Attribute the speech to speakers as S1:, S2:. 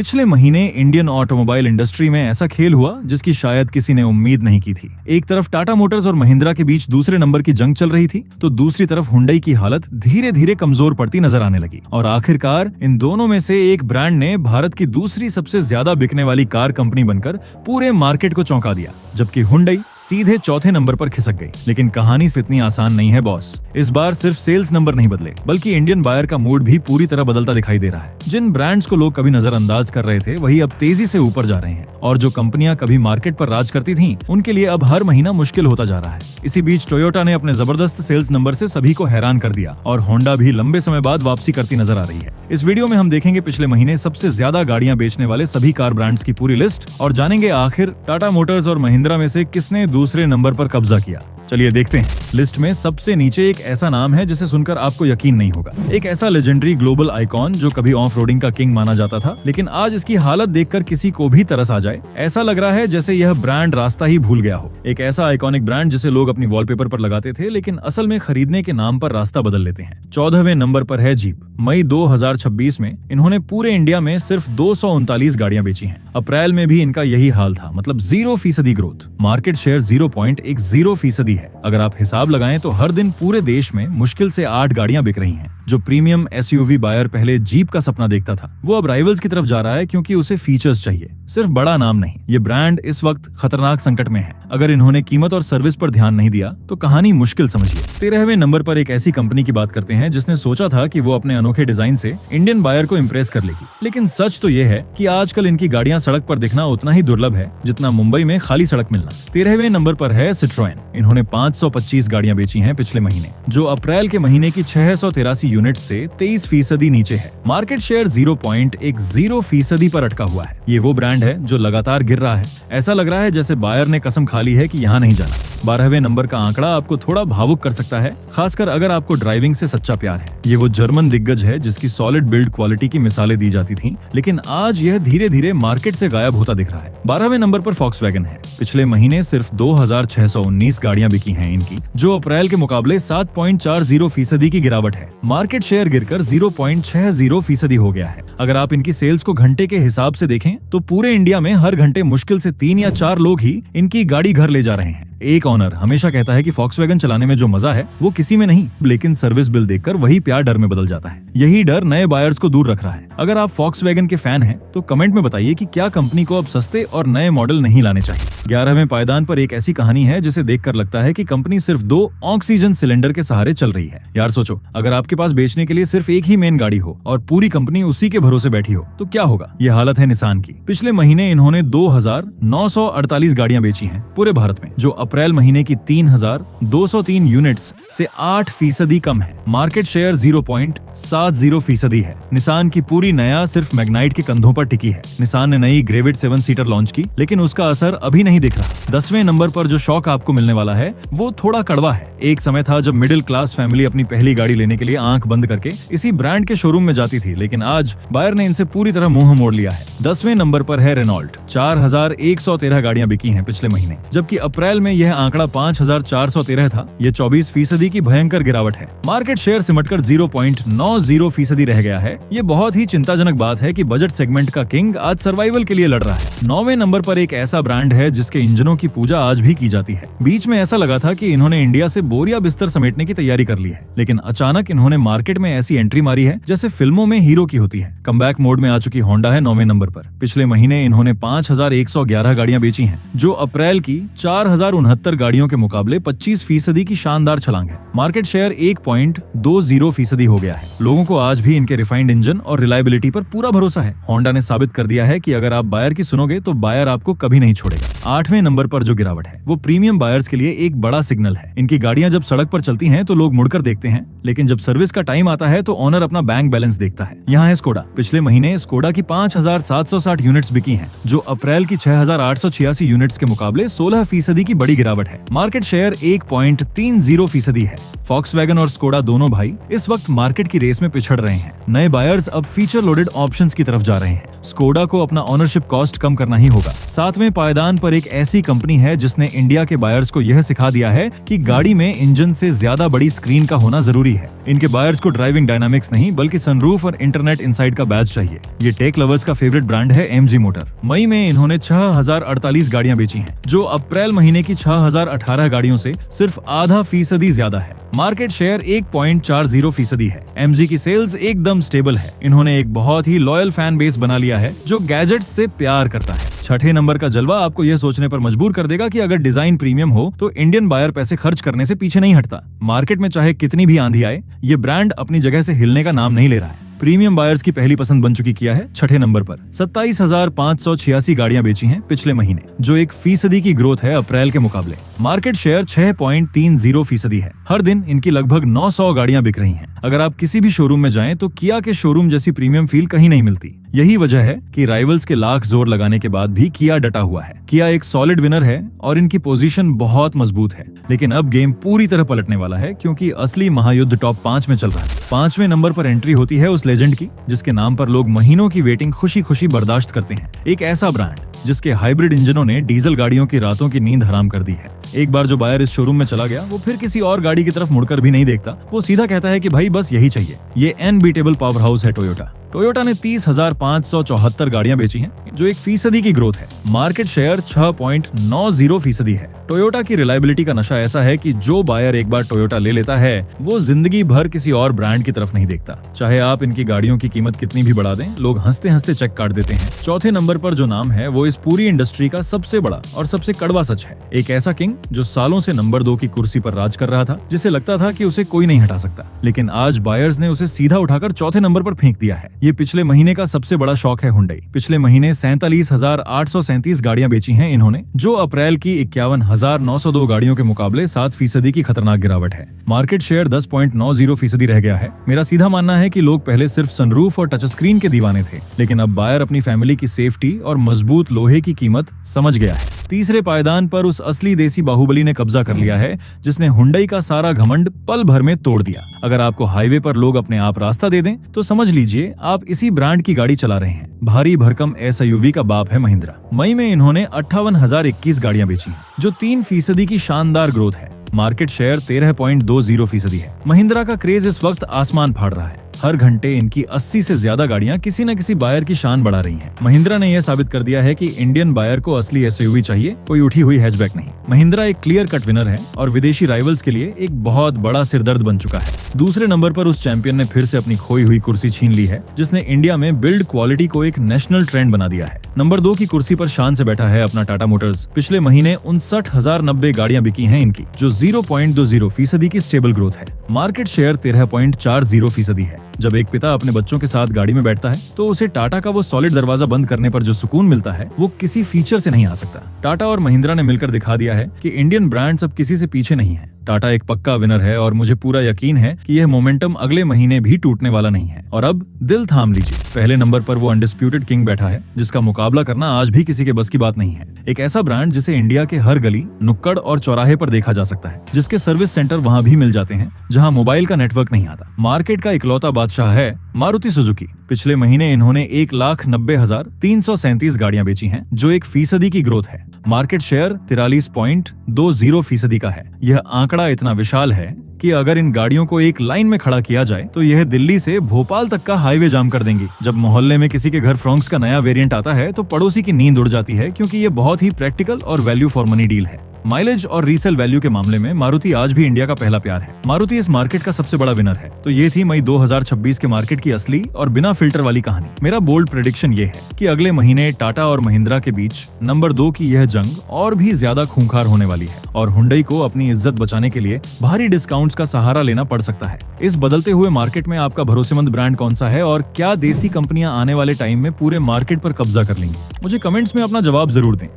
S1: पिछले महीने Indian automobile industry में ऐसा खेल हुआ जिसकी शायद किसी ने उम्मीद नहीं की थी। एक तरफ टाटा मोटर्स और महिंद्रा के बीच दूसरे नंबर की जंग चल रही थी, तो दूसरी तरफ हुंडई की हालत धीरे धीरे कमजोर पड़ती नजर आने लगी और आखिरकार इन दोनों में से एक ब्रांड ने भारत की दूसरी सबसे ज्यादा बिकने वाली कार कंपनी बनकर पूरे मार्केट को चौंका दिया, जबकि हुंडई सीधे चौथे नंबर पर खिसक गई। लेकिन कहानी से इतनी आसान नहीं है बॉस। इस बार सिर्फ सेल्स नंबर नहीं बदले, बल्कि इंडियन बायर का मूड भी पूरी तरह बदलता दिखाई दे रहा है। जिन ब्रांड्स को लोग कभी नजरअंदाज कर रहे थे वही अब तेजी से ऊपर जा रहे हैं, और जो कंपनियां कभी मार्केट पर राज करती थीं, उनके लिए अब हर महीना मुश्किल होता जा रहा है। इसी बीच टोयोटा ने अपने जबरदस्त सेल्स नंबर से सभी को हैरान कर दिया और होंडा भी लंबे समय बाद वापसी करती नजर आ रही है। इस वीडियो में हम देखेंगे पिछले महीने सबसे ज्यादा गाड़ियां बेचने वाले सभी कार ब्रांड्स की पूरी लिस्ट और जानेंगे आखिर टाटा मोटर्स और महिंद्रा में से किसने दूसरे नंबर पर कब्जा किया। चलिए देखते हैं। लिस्ट में सबसे नीचे एक ऐसा नाम है जिसे सुनकर आपको यकीन नहीं होगा। एक ऐसा लेजेंडरी ग्लोबल आइकॉन जो कभी ऑफ रोडिंग का किंग माना जाता था, लेकिन आज इसकी हालत देखकर किसी को भी तरस आ जाए। ऐसा लग रहा है जैसे यह ब्रांड रास्ता ही भूल गया हो। एक ऐसा आइकॉनिक ब्रांड जिसे लोग अपनी वॉलपेपर पर लगाते थे, लेकिन असल में खरीदने के नाम पर रास्ता बदल लेते हैं। 14वें नंबर पर है जीप। मई 2026 में इन्होंने पूरे इंडिया में सिर्फ 239 गाड़ियां बेची हैं। अप्रैल में भी इनका यही हाल था, मतलब 0% ग्रोथ। मार्केट शेयर 0.10% है। अगर आप हिसाब लगाएं तो हर दिन पूरे देश में मुश्किल से 8 गाड़ियां बिक रही हैं। जो प्रीमियम एसयूवी बायर पहले जीप का सपना देखता था, वो अब राइवल्स की तरफ जा रहा है, क्योंकि उसे फीचर्स चाहिए, सिर्फ बड़ा नाम नहीं। ये ब्रांड इस वक्त खतरनाक संकट में है। अगर इन्होंने कीमत और सर्विस पर ध्यान नहीं दिया तो कहानी मुश्किल समझिए। 13वें नंबर पर एक ऐसी कंपनी की बात करते हैं जिसने सोचा था कि वो अपने अनोखे डिजाइन से इंडियन बायर को इम्प्रेस कर लेगी, लेकिन सच तो ये है कि आजकल इनकी गाड़ियां सड़क पर दिखना उतना ही दुर्लभ है जितना मुंबई में खाली सड़क मिलना। 13वें नंबर पर है सिट्रोएन। इन्होंने 525 गाड़ियां बेची हैं पिछले महीने, जो अप्रैल के महीने की 683 यूनिट से 23% नीचे है। मार्केट शेयर 0.10% पर अटका हुआ है। ये वो ब्रांड है जो लगातार गिर रहा है। ऐसा लग रहा है जैसे बायर ने कसम खा ली है कि यहाँ नहीं जाना। 12वें नंबर का आंकड़ा आपको थोड़ा भावुक कर सकता है, खासकर अगर आपको ड्राइविंग से सच्चा प्यार है। ये वो जर्मन दिग्गज है जिसकी सॉलिड बिल्ड क्वालिटी की मिसालें दी जाती थीं, लेकिन आज यह धीरे धीरे मार्केट से गायब होता दिख रहा है। 12वें नंबर पर फॉक्सवैगन है। पिछले महीने सिर्फ 2619 गाड़ियां बिकी हैं इनकी, जो अप्रैल के मुकाबले 7.40% की गिरावट है। मार्केट शेयर गिरकर 0.60% हो गया है। अगर आप इनकी सेल्स को घंटे के हिसाब से देखें तो पूरे इंडिया में हर घंटे मुश्किल से 3 या 4 लोग ही इनकी गाड़ी घर ले जा रहे हैं। एक ऑनर हमेशा कहता है कि फॉक्सवैगन चलाने में जो मजा है वो किसी में नहीं, लेकिन सर्विस बिल देखकर वही प्यार डर में बदल जाता है। यही डर नए बायर्स को दूर रख रहा है। अगर आप फॉक्सवैगन के फैन हैं तो कमेंट में बताइए कि क्या कंपनी को अब सस्ते और नए मॉडल नहीं लाने चाहिए। 11वें पायदान पर एक ऐसी कहानी है जिसे देखकर लगता है कि कंपनी सिर्फ 2 ऑक्सीजन सिलेंडर के सहारे चल रही है। यार सोचो, अगर आपके पास बेचने के लिए सिर्फ एक ही मेन गाड़ी हो और पूरी कंपनी उसी के भरोसे बैठी हो तो क्या होगा। ये हालत है निसान की। पिछले महीने इन्होंने 2948 गाड़ियां बेची हैं पूरे भारत में, जो अप्रैल महीने की 3203 यूनिट्स से 8% कम है। मार्केट शेयर 0.70% है। निसान की पूरी नया सिर्फ मैग्नाइट के कंधों पर टिकी है। निसान ने नई ग्रेविट 7 सीटर लॉन्च की, लेकिन उसका असर अभी नहीं दिख रहा। 10वें नंबर पर जो शौक आपको मिलने वाला है वो थोड़ा कड़वा है। एक समय था जब मिडिल क्लास फैमिली अपनी पहली गाड़ी लेने के लिए आंख बंद करके इसी ब्रांड के शोरूम में जाती थी, लेकिन आज बायर ने इनसे पूरी तरह मुंह मोड़ लिया है। 10वें नंबर पर है रेनॉल्ट। 4113 गाड़ियां बिकी हैं पिछले महीने, जबकि अप्रैल में यह आंकड़ा 5413 था। ये 24% की भयंकर गिरावट है। मार्केट शेयर सिमटकर 0.90% रह गया है। ये बहुत ही चिंताजनक बात है कि बजट सेगमेंट का किंग आज सर्वाइवल के लिए लड़ रहा है। 9वें नंबर पर एक ऐसा ब्रांड है जिसके इंजनों की पूजा आज भी की जाती है। बीच में ऐसा लगा था कि इन्होंने इंडिया से बोरिया बिस्तर समेटने की तैयारी कर ली है, लेकिन अचानक इन्होंने मार्केट में ऐसी एंट्री मारी है जैसे फिल्मों में हीरो की होती है। कमबैक मोड में आ चुकी होंडा है 9वें नंबर पर। पिछले महीने इन्होंने 5111 गाड़ियां बेची हैं, जो अप्रैल की 4069 गाड़ियों के मुकाबले 25% की शानदार छलांग है। मार्केट शेयर 1.20% हो गया है। लोगों को आज भी इनके रिफाइंड इंजन और रिलायबिलिटी पर पूरा भरोसा है। होंडा ने साबित कर दिया है कि अगर आप बायर की सुनोगे तो बायर आपको कभी नहीं छोड़ेगा। 8वें नंबर पर जो गिरावट है वो प्रीमियम बायर्स के लिए एक बड़ा सिग्नल है। इनकी गाड़ियां जब सड़क पर चलती हैं तो लोग मुड़कर देखते हैं, लेकिन जब सर्विस का टाइम आता है तो ओनर अपना बैंक बैलेंस देखता है। यहाँ है स्कोडा। पिछले महीने स्कोडा की 5760 यूनिट्स बिकी हैं, जो अप्रैल की 6886 यूनिट्स के मुकाबले 16% की बड़ी गिरावट है। मार्केट शेयर 1.30% है। फॉक्सवैगन और स्कोडा दोनों भाई इस वक्त मार्केट की रेस में पिछड़ रहे हैं। नए बायर्स अब फीचर लोडेड ऑप्शंस की तरफ जा रहे हैं। स्कोडा को अपना ओनरशिप कॉस्ट कम करना ही होगा। 7वें पायदान पर एक ऐसी कंपनी है जिसने इंडिया के बायर्स को यह सिखा दिया है कि गाड़ी में इंजन से ज्यादा बड़ी स्क्रीन का होना जरूरी है। इनके बायर्स को ड्राइविंग डायनामिक्स नहीं बल्कि सनरूफ और इंटरनेट इनसाइड का बैज चाहिए। ये टेक लवर्स का फेवरेट ब्रांड है MG मोटर। मई में इन्होंने 6048 गाड़ियां बेची हैं, जो अप्रैल महीने की 6018 गाड़ियों से सिर्फ आधा फीसदी ज्यादा है। मार्केट शेयर 1.40% है। MG की सेल्स एकदम स्टेबल है। इन्होंने एक बहुत ही लॉयल फैन बेस बना लिया है जो गैजेट्स से प्यार करता है। 6ठे नंबर का जलवा आपको यह सोचने पर मजबूर कर देगा कि अगर डिजाइन प्रीमियम हो तो इंडियन बायर पैसे खर्च करने से पीछे नहीं हटता। मार्केट में चाहे कितनी भी आंधी आए, ये ब्रांड अपनी जगह से हिलने का नाम नहीं ले रहा है। प्रीमियम बायर्स की पहली पसंद बन चुकी किया है। 6ठे नंबर पर 27,586 गाड़ियां बेची हैं पिछले महीने, जो 1% की ग्रोथ है अप्रैल के मुकाबले। मार्केट शेयर 6.30% है। हर दिन इनकी लगभग 900 गाड़ियां बिक रही हैं। अगर आप किसी भी शोरूम में जाएं तो किया के शोरूम जैसी प्रीमियम फील कहीं नहीं मिलती। यही वजह है कि राइवल्स के लाख जोर लगाने के बाद भी किया डटा हुआ है। किया एक सॉलिड विनर है और इनकी पोजीशन बहुत मजबूत है। लेकिन अब गेम पूरी तरह पलटने वाला है क्योंकि असली महायुद्ध टॉप 5 में चल रहा है। 5वें नंबर पर एंट्री होती है उस लेजेंड की जिसके नाम पर लोग महीनों की वेटिंग खुशी खुशी बर्दाश्त करते हैं। एक ऐसा ब्रांड जिसके हाइब्रिड इंजनों ने डीजल गाड़ियों की रातों की नींद हराम कर दी है। एक बार जो बायर इस शोरूम में चला गया वो फिर किसी और गाड़ी की तरफ मुड़कर भी नहीं देखता। वो सीधा कहता है कि भाई बस यही चाहिए। ये अनबीटेबल पावर हाउस है टोयोटा। टोयोटा ने 30,574 गाड़ियां बेची हैं, जो 1% की ग्रोथ है। मार्केट शेयर 6.90% है। टोयोटा की रिलायबिलिटी का नशा ऐसा है कि जो बायर एक बार टोयोटा ले लेता है वो जिंदगी भर किसी और ब्रांड की तरफ नहीं देखता। चाहे आप इनकी गाड़ियों की कीमत कितनी भी बढ़ा दें, लोग हंसते हंसते चेक काट देते हैं। 4थे नंबर पर जो नाम है वो इस पूरी इंडस्ट्री का सबसे बड़ा और सबसे कड़वा सच है। एक ऐसा किंग जो सालों से नंबर 2 की कुर्सी पर राज कर रहा था, जिसे लगता था कि उसे कोई नहीं हटा सकता, लेकिन आज बायर्स ने उसे सीधा उठाकर 4थे नंबर पर फेंक दिया है। ये पिछले महीने का सबसे बड़ा शौक है हुंडई। पिछले महीने 47,837 गाड़ियां बेची हैं इन्होंने, जो अप्रैल की 51,902 गाड़ियों के मुकाबले 7% की खतरनाक गिरावट है। मार्केट शेयर 10.90% रह गया है। मेरा सीधा मानना है कि लोग पहले सिर्फ सनरूफ और टच स्क्रीन के दीवाने थे, लेकिन अब बायर अपनी फैमिली की सेफ्टी और मजबूत लोहे की कीमत समझ गया है। तीसरे पायदान पर उस असली देसी बाहुबली ने कब्जा कर लिया है जिसने हुंडई का सारा घमंड पल भर में तोड़ दिया। अगर आपको हाईवे पर लोग अपने आप रास्ता दे दें तो समझ लीजिए आप इसी ब्रांड की गाड़ी चला रहे हैं। भारी भरकम SUV का बाप है महिंद्रा। मई में इन्होंने 58,021 गाड़ियां बेची, जो 3% की शानदार ग्रोथ है। मार्केट शेयर 13.20% है। महिंद्रा का क्रेज इस वक्त आसमान फाड़ रहा है। हर घंटे इनकी 80 से ज्यादा गाड़ियां किसी न किसी बायर की शान बढ़ा रही हैं। महिंद्रा ने यह साबित कर दिया है कि इंडियन बायर को असली SUV चाहिए, कोई उठी हुई हैचबैक नहीं। महिंद्रा एक क्लियर कट विनर है और विदेशी राइवल्स के लिए एक बहुत बड़ा सिरदर्द बन चुका है। दूसरे नंबर पर उस चैंपियन ने फिर से अपनी खोई हुई कुर्सी छीन ली है, जिसने इंडिया में बिल्ड क्वालिटी को एक नेशनल ट्रेंड बना दिया है। नंबर 2 की कुर्सी पर शान से बैठा है अपना टाटा मोटर्स। पिछले महीने 59,090 गाड़ियां बिकी हैं इनकी, जो 0.20% की स्टेबल ग्रोथ है। मार्केट शेयर 13.40% है। जब एक पिता अपने बच्चों के साथ गाड़ी में बैठता है तो उसे टाटा का वो सॉलिड दरवाजा बंद करने पर जो सुकून मिलता है वो किसी फीचर से नहीं आ सकता। टाटा और महिंद्रा ने मिलकर दिखा दिया है कि इंडियन ब्रांड्स अब किसी से पीछे नहीं है। टाटा एक पक्का विनर है और मुझे पूरा यकीन है कि यह मोमेंटम अगले महीने भी टूटने वाला नहीं है। और अब दिल थाम लीजिए, पहले नंबर पर वो अनडिस्प्यूटेड किंग बैठा है जिसका मुकाबला करना आज भी किसी के बस की बात नहीं है। एक ऐसा ब्रांड जिसे इंडिया के हर गली, नुक्कड़ और चौराहे पर देखा जा सकता है, जिसके सर्विस सेंटर वहां भी मिल जाते हैं जहां मोबाइल का नेटवर्क नहीं आता। मार्केट का इकलौता बादशाह है मारुति सुजुकी। पिछले महीने इन्होंने 1,90,337 गाड़ियां बेची हैं, जो 1% की ग्रोथ है। मार्केट शेयर 43.20% का है। यह आंकड़ा इतना विशाल है कि अगर इन गाड़ियों को एक लाइन में खड़ा किया जाए तो यह दिल्ली से भोपाल तक का हाईवे जाम कर देंगी। जब मोहल्ले में किसी के घर फ्रोंक्स का नया वेरिएंट आता है तो पड़ोसी की नींद उड़ जाती है, क्योंकि ये बहुत ही प्रैक्टिकल और वैल्यू फॉर मनी डील है। माइलेज और रीसेल वैल्यू के मामले में मारुति आज भी इंडिया का पहला प्यार है। मारुति इस मार्केट का सबसे बड़ा विनर है। तो ये थी मई 2026 के मार्केट की असली और बिना फिल्टर वाली कहानी। मेरा बोल्ड प्रेडिक्शन ये है कि अगले महीने टाटा और महिंद्रा के बीच नंबर 2 की यह जंग और भी ज्यादा खूंखार होने वाली है और हुंडई को अपनी इज्जत बचाने के लिए भारी डिस्काउंट्स का सहारा लेना पड़ सकता है। इस बदलते हुए मार्केट में आपका भरोसेमंद ब्रांड कौन सा है और क्या देसी कंपनियां आने वाले टाइम में पूरे मार्केट पर कब्जा कर लेंगी? मुझे कमेंट्स में अपना जवाब जरूर दें।